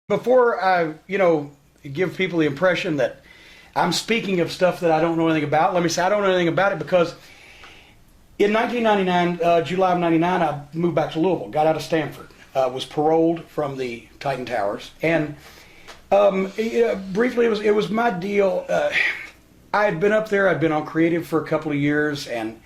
Before I, give people the impression that I'm speaking of stuff that I don't know anything about, let me say I don't know anything about it because in 1999, July of 99, I moved back to Louisville, got out of Stanford, was paroled from the Titan Towers, and briefly it was my deal. I had been up there, I'd been on creative for a couple of years, and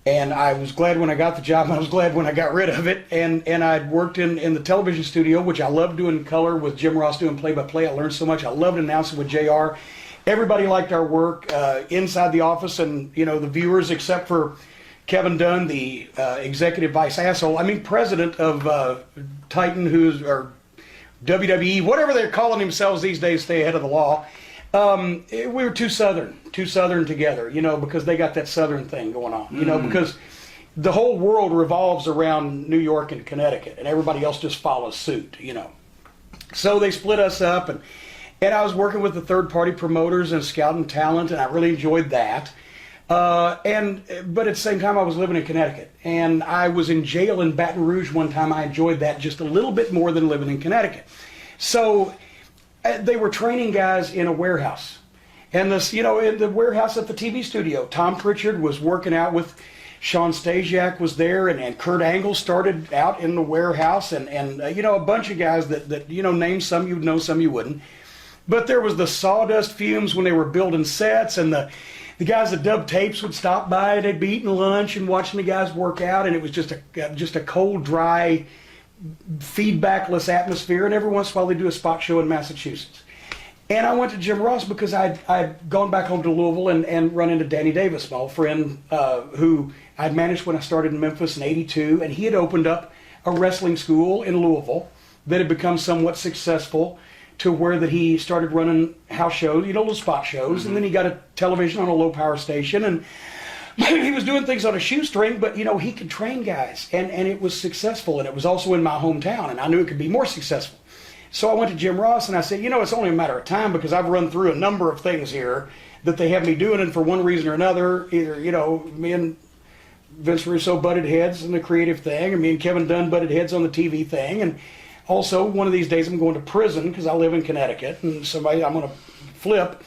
I was glad when I got the job, and I was glad when I got rid of it. And I'd worked in the television studio, which I loved doing color with Jim Ross doing play-by-play. I learned so much. I loved announcing with JR. Everybody liked our work inside the office, and the viewers, except for Kevin Dunn, the executive vice asshole. I mean, president of Titan, or WWE, whatever they're calling themselves these days, stay ahead of the law. We were too southern together, because they got that southern thing going on, because the whole world revolves around New York and Connecticut, and everybody else just follows suit, So they split us up, and I was working with the third-party promoters and scouting talent, and I really enjoyed that. But at the same time, I was living in Connecticut, and I was in jail in Baton Rouge one time. I enjoyed that just a little bit more than living in Connecticut. So they were training guys in a warehouse. And this, in the warehouse at the TV studio, Tom Pritchard was working out with Sean Stasiak was there, and Kurt Angle started out in the warehouse, and a bunch of guys that name some you'd know, some you wouldn't. But there was the sawdust fumes when they were building sets, and the guys that dubbed tapes would stop by, they'd be eating lunch and watching the guys work out, and it was just a cold, dry, feedbackless atmosphere, and every once in a while they do a spot show in Massachusetts. And I went to Jim Ross because I'd gone back home to Louisville and run into Danny Davis, my old friend, who I'd managed when I started in Memphis in '82, and he had opened up a wrestling school in Louisville that had become somewhat successful to where that he started running house shows, little spot shows, and then he got a television on a low power station, and he was doing things on a shoestring, but he could train guys, and it was successful, and it was also in my hometown, and I knew it could be more successful. So I went to Jim Ross and I said, it's only a matter of time because I've run through a number of things here that they have me doing, and for one reason or another, either, me and Vince Russo butted heads in the creative thing, and me and Kevin Dunn butted heads on the TV thing, and also one of these days I'm going to prison because I live in Connecticut, and I'm going to flip.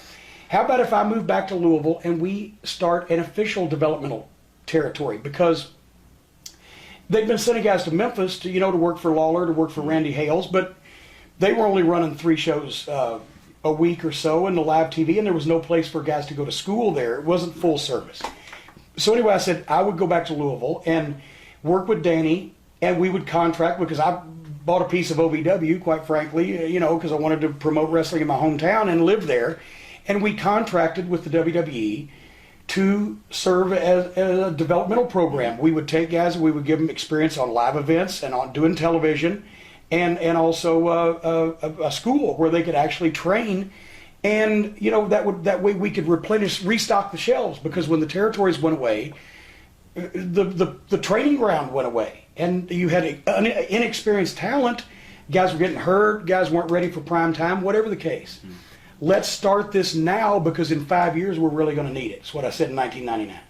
How about if I move back to Louisville and we start an official developmental territory? Because they've been sending guys to Memphis to work for Lawler, to work for Randy Hales, but they were only running 3 shows a week or so in the live TV, and there was no place for guys to go to school there. It wasn't full service. So anyway, I said I would go back to Louisville and work with Danny, and we would contract, because I bought a piece of OVW, quite frankly, because I wanted to promote wrestling in my hometown and live there. And we contracted with the WWE to serve as a developmental program. We would take guys and we would give them experience on live events and on doing television, and also a school where they could actually train. And that way we could restock the shelves, because when the territories went away, the training ground went away, and you had inexperienced talent. Guys were getting hurt, guys weren't ready for prime time, whatever the case. Let's start this now, because in 5 years we're really going to need it. That's what I said in 1999.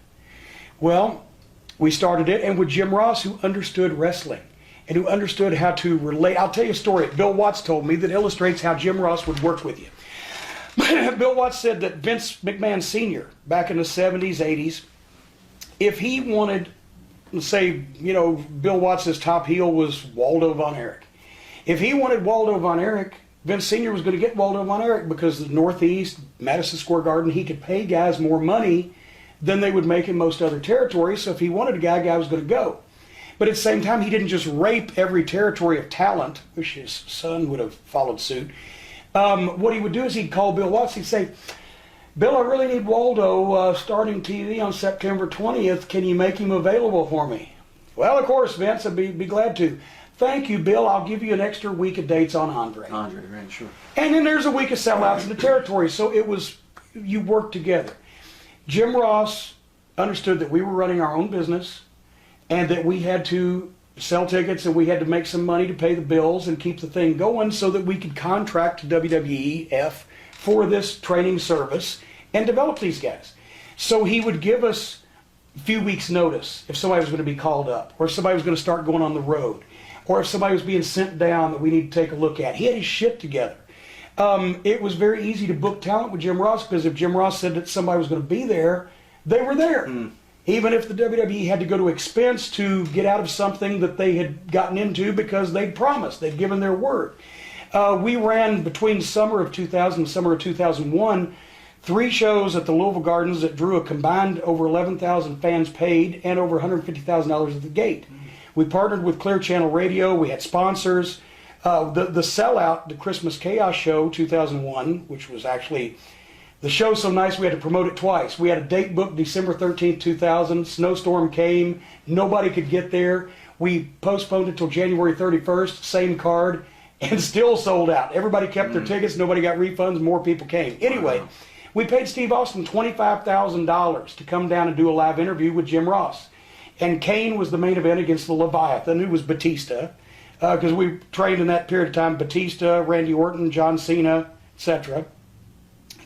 Well, we started it, and with Jim Ross, who understood wrestling and who understood how to relate. I'll tell you a story Bill Watts told me that illustrates how Jim Ross would work with you. Bill Watts said that Vince McMahon Sr., back in the 70s, 80s, if he wanted, let's say, Bill Watts' top heel was Waldo Von Erich. If he wanted Waldo Von Erich, Vince Sr. was going to get Waldo Von Erich, because the Northeast, Madison Square Garden, he could pay guys more money than they would make in most other territories. So if he wanted a guy was going to go. But at the same time, he didn't just rape every territory of talent. Wish his son would have followed suit. What he would do is he'd call Bill Watts. He'd say, Bill, I really need Waldo starting TV on September 20th. Can you make him available for me? Well, of course, Vince, I'd be glad to. Thank you, Bill. I'll give you an extra week of dates on Andre. Andre, right, sure. And then there's a week of sellouts in the territory. So it was, you worked together. Jim Ross understood that we were running our own business, and that we had to sell tickets, and we had to make some money to pay the bills and keep the thing going, so that we could contract to WWEF for this training service and develop these guys. So he would give us a few weeks' notice if somebody was going to be called up, or if somebody was going to start going on the road, or if somebody was being sent down that we need to take a look at. He had his shit together. It was very easy to book talent with Jim Ross because if Jim Ross said that somebody was going to be there, they were there. Even if the WWE had to go to expense to get out of something that they had gotten into because they'd promised, they'd given their word. We ran between summer of 2000 and summer of 2001, 3 shows at the Louisville Gardens that drew a combined over 11,000 fans paid and over $150,000 at the gate. We partnered with Clear Channel Radio. We had sponsors. The sellout, the Christmas Chaos Show 2001, which was actually the show so nice we had to promote it twice. We had a date booked December 13th, 2000. Snowstorm came. Nobody could get there. We postponed it till January 31st, same card, and still sold out. Everybody kept their tickets. Nobody got refunds. More people came. Anyway, we paid Steve Austin $25,000 to come down and do a live interview with Jim Ross. And Kane was the main event against the Leviathan, who was Batista, because we trained in that period of time, Batista, Randy Orton, John Cena, etc.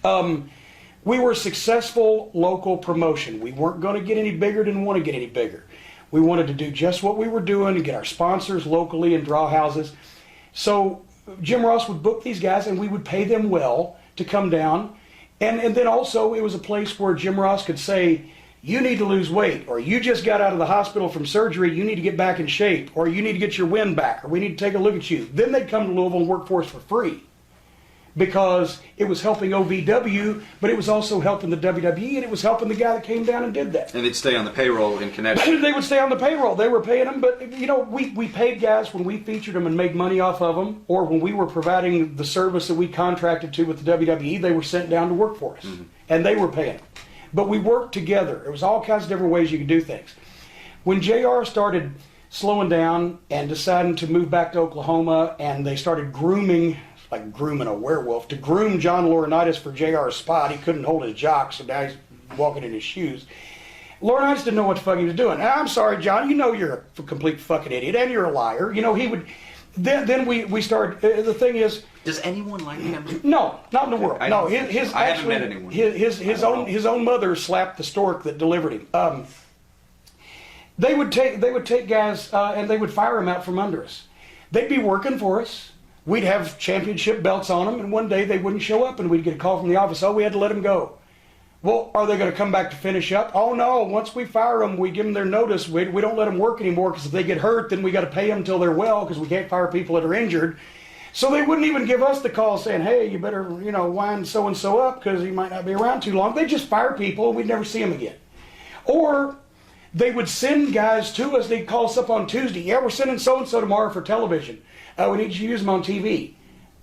We were a successful local promotion. We weren't going to get any bigger, didn't want to get any bigger. We wanted to do just what we were doing and get our sponsors locally and draw houses. So Jim Ross would book these guys and we would pay them well to come down. And then also it was a place where Jim Ross could say, you need to lose weight, or you just got out of the hospital from surgery, you need to get back in shape, or you need to get your wind back, or we need to take a look at you. Then they'd come to Louisville and work for us for free because it was helping OVW, but it was also helping the WWE, and it was helping the guy that came down and did that. And they'd stay on the payroll in Connecticut. They would stay on the payroll. They were paying them, but you know, we paid guys when we featured them and made money off of them, or when we were providing the service that we contracted to with the WWE, they were sent down to work for us, and they were paying them. But we worked together. There was all kinds of different ways you could do things. When JR started slowing down and deciding to move back to Oklahoma, and they started grooming, like grooming a werewolf, to groom John Laurinaitis for JR's spot. He couldn't hold his jock, so now he's walking in his shoes. Laurinaitis didn't know what the fuck he was doing. And I'm sorry, John, you know you're a complete fucking idiot, and you're a liar. You know, he would... Then we started... the thing is... Does anyone like him? No, not in the world. No, I haven't met anyone. His own mother slapped the stork that delivered him. They would take guys and they would fire them out from under us. They'd be working for us. We'd have championship belts on them, and one day they wouldn't show up, and we'd get a call from the office. Oh, we had to let them go. Well, are they going to come back to finish up? Oh no! Once we fire them, we give them their notice. We don't let them work anymore because if they get hurt, then we got to pay them until they're well because we can't fire people that are injured. So they wouldn't even give us the call saying, hey, you better, wind so-and-so up because he might not be around too long. They'd just fire people and we'd never see them again. Or they would send guys to us. They'd call us up on Tuesday. Yeah, we're sending so-and-so tomorrow for television. We need you to use them on TV.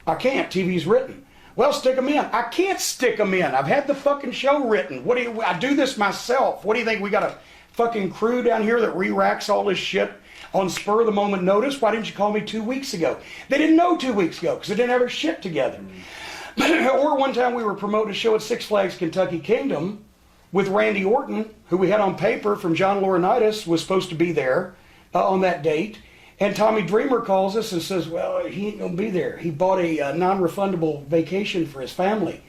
I can't. TV's written. Well, stick them in. I can't stick them in. I've had the fucking show written. I do this myself. What do you think? We got a fucking crew down here that re-racks all this shit on spur of the moment notice. Why didn't you call me 2 weeks ago? They didn't know 2 weeks ago because they didn't have their shit together. Or one time we were promoting a show at Six Flags Kentucky Kingdom with Randy Orton, who we had on paper from John Laurinaitis was supposed to be there on that date. And Tommy Dreamer calls us and says, well, he ain't going to be there. He bought a non-refundable vacation for his family.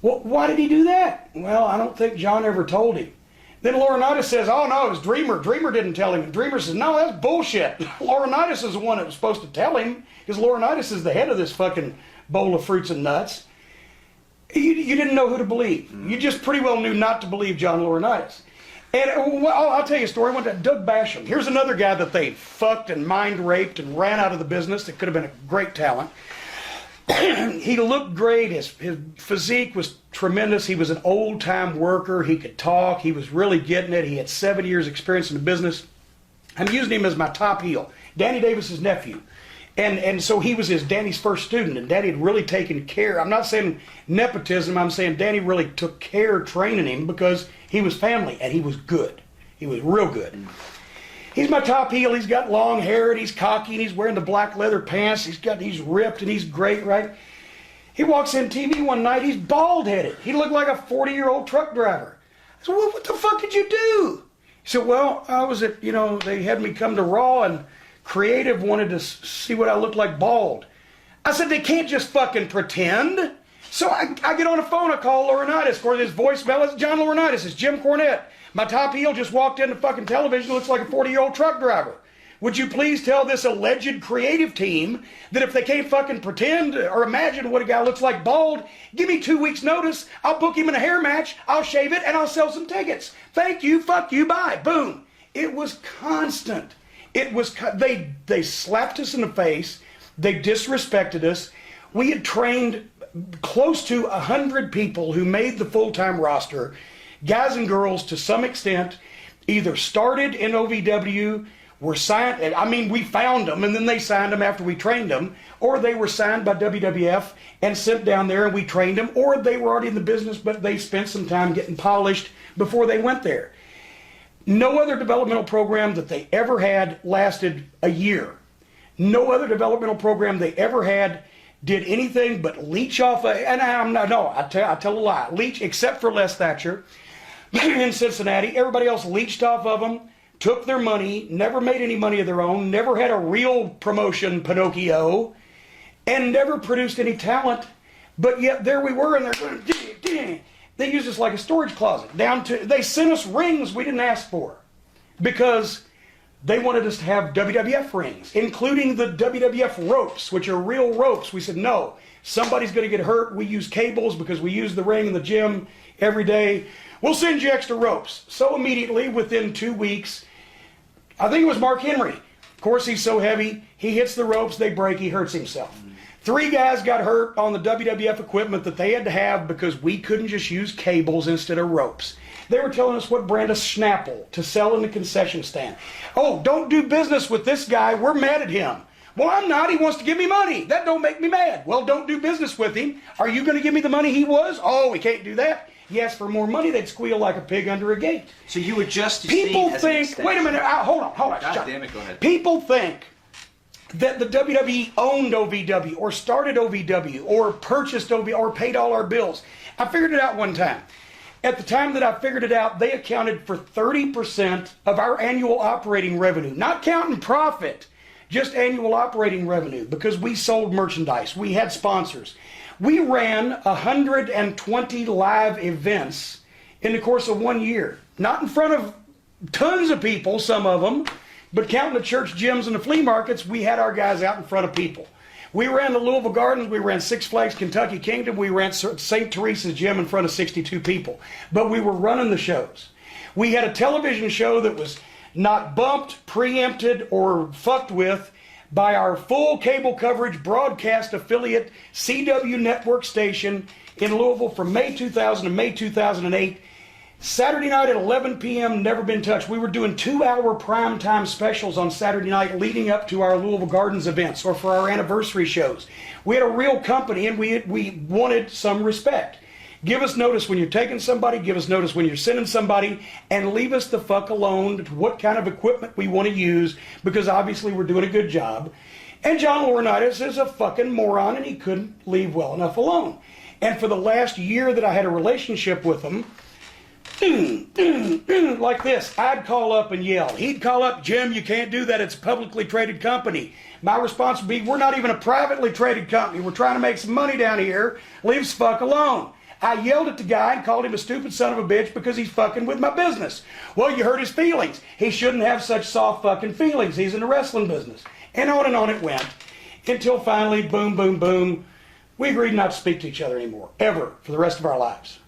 Well, why did he do that? Well, I don't think John ever told him. Then Laurinaitis says, oh, no, it was Dreamer. Dreamer didn't tell him. And Dreamer says, no, that's bullshit. Laurinaitis is the one that was supposed to tell him because Laurinaitis is the head of this fucking bowl of fruits and nuts. You didn't know who to believe. You just pretty well knew not to believe John Laurinaitis. And I'll tell you a story. One time, Doug Basham. Here's another guy that they fucked and mind raped and ran out of the business that could have been a great talent. He looked great. His physique was tremendous. He was an old-time worker. He could talk. He was really getting it. He had 7 years experience in the business. I'm using him as my top heel. Danny Davis's nephew. And so he was Danny's first student, and Danny had really taken care. I'm not saying nepotism. I'm saying Danny really took care training him because he was family, and he was good. He was real good. He's my top heel. He's got long hair, and he's cocky, and he's wearing the black leather pants. He's ripped, and he's great, right? He walks in TV one night. He's bald-headed. He looked like a 40-year-old truck driver. I said, well, what the fuck did you do? He said, well, I was at, they had me come to Raw, and Creative wanted to see what I looked like bald. I said, they can't just fucking pretend. So I get on the phone, I call Laurinaitis. Of course, his voicemail is John Laurinaitis. It's Jim Cornette. My top heel just walked into fucking television, looks like a 40-year-old truck driver. would you please tell this alleged creative team that if they can't fucking pretend or imagine what a guy looks like bald, give me 2 weeks notice, I'll book him in a hair match, I'll shave it, and I'll sell some tickets. Thank you, fuck you, bye. Boom. It was constant. It was, they slapped us in the face. They disrespected us. We had trained close to 100 people who made the full-time roster, guys and girls to some extent, either started in OVW, were signed, I mean, we found them and then they signed them after we trained them, or they were signed by WWF and sent down there and we trained them, or they were already in the business but they spent some time getting polished before they went there. No other developmental program that they ever had lasted a year. No other developmental program they ever had did anything but leech off, and I tell a lie, leech, except for Les Thatcher in Cincinnati. Everybody else leeched off of them, took their money, never made any money of their own, never had a real promotion, Pinocchio, and never produced any talent. But yet there we were, and they're going, ding. They used us like a storage closet. They sent us rings we didn't ask for because they wanted us to have WWF rings, including the WWF ropes, which are real ropes. We said, no, somebody's going to get hurt. We use cables because we use the ring in the gym every day. We'll send you extra ropes. So immediately, within 2 weeks, I think it was Mark Henry. Of course, he's so heavy, he hits the ropes, they break, he hurts himself. 3 guys got hurt on the WWF equipment that they had to have because we couldn't just use cables instead of ropes. They were telling us what brand of Snapple to sell in the concession stand. Oh, don't do business with this guy. We're mad at him. Well, I'm not. He wants to give me money. That don't make me mad. Well, don't do business with him. Are you going to give me the money he was? Oh, we can't do that. He asked for more money, they'd squeal like a pig under a gate. So you would just people think, wait a minute, hold on. God damn it, go ahead. People think that the WWE owned OVW or started OVW or purchased OVW or paid all our bills. I figured it out one time. At the time that I figured it out, they accounted for 30% of our annual operating revenue, not counting profit, just annual operating revenue, because we sold merchandise, we had sponsors. We ran 120 live events in the course of 1 year, not in front of tons of people, some of them, but counting the church gyms and the flea markets, we had our guys out in front of people. We ran the Louisville Gardens, we ran Six Flags Kentucky Kingdom, we ran St. Teresa's Gym in front of 62 people. But we were running the shows. We had a television show that was not bumped, preempted, or fucked with by our full cable coverage broadcast affiliate CW network station in Louisville from May 2000 to May 2008. Saturday night at 11 p.m., never been touched. We were doing 2-hour primetime specials on Saturday night leading up to our Louisville Gardens events or for our anniversary shows. We had a real company and we wanted some respect. Give us notice when you're taking somebody, give us notice when you're sending somebody, and leave us the fuck alone to what kind of equipment we want to use, because obviously we're doing a good job. And John Laurinaitis is a fucking moron and he couldn't leave well enough alone. And for the last year that I had a relationship with him, like this, I'd call up and yell. He'd call up, Jim, you can't do that. It's a publicly traded company. My response would be, we're not even a privately traded company. We're trying to make some money down here. Leave us fuck alone. I yelled at the guy and called him a stupid son of a bitch because he's fucking with my business. Well, you hurt his feelings. He shouldn't have such soft fucking feelings. He's in the wrestling business. And on it went. Until finally, boom, boom, boom, we agreed not to speak to each other anymore, ever, for the rest of our lives.